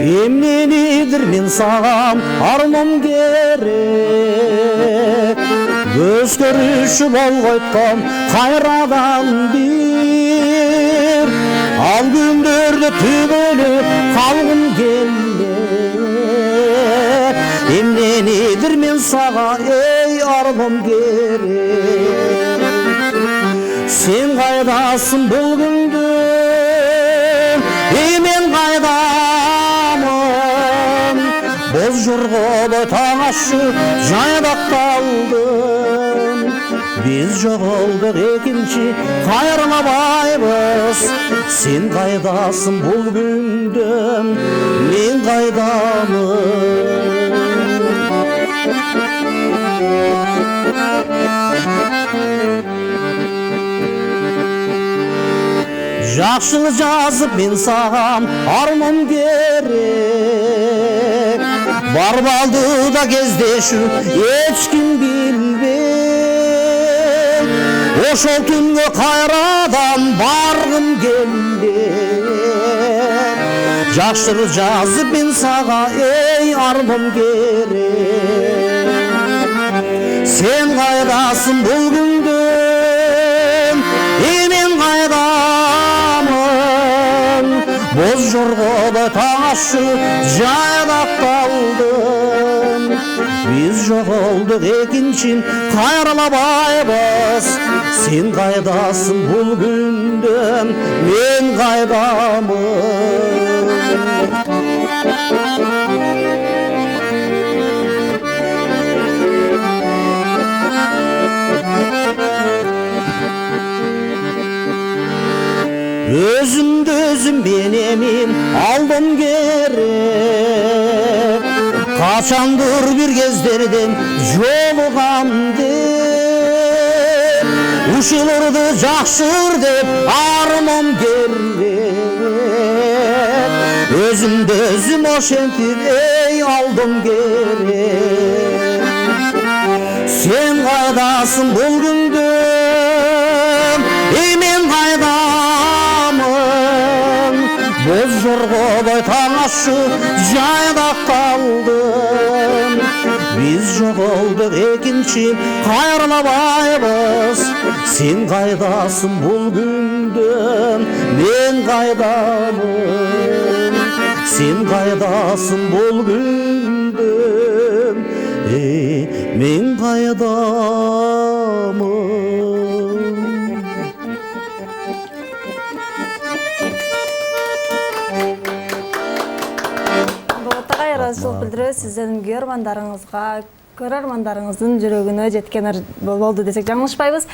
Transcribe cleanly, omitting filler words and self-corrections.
Emnenidir men sağam armam gerek, göz görüşü bol koytkan kayradan bir, al gündörde tübölüp kalgım geller. Emnenidir men sağa ey armam gerek, sen kaydasın bul gündür, ey men kaydamın. Boz jurgulu taң aşçı jaydak kaldım, biz жоғалдық екінші қайырмабайбыз. Sen қайдасың бұл күндім, мен қайдамын. Жақшылы жазып мен саған арман керек, бар балды да кездешу ешкім білбек. Ошол түнге қайрадан барғым келдек. Жақшылы жазып мен саған ей арман керек, сен қайдасың бұл күнде, мен қайдамын. Боз жорғалы таң ашы жайлап қалдым, biz жоғалдық екіншін қайрылабайбыз. Sen қайдасың бұл күнде, мен қайдамын. Özümді өзім менемен алдым керек, қашанdır bir кездерден жолығам деп, ушылырды жақшыр деп арман керек. Özümді өзім ошентип ей алдым керек, sen қайдасың бұл күнде, мен қайдамын. Боз жорғалы таң ашы жайдақ қалдым, biz жоғалдық екінші қайрылабайбыз. Sen қайдасың бұл күнде, мен қайдамын. Sen қайдасың бұл күнде, мен қайдамын. Ыраазычылык билдиребиз сиздердин көрөрмандарыңызга, көрөрмандарыңыздын жүрөгүнө жеткен болду десек жаңылышпайбыз.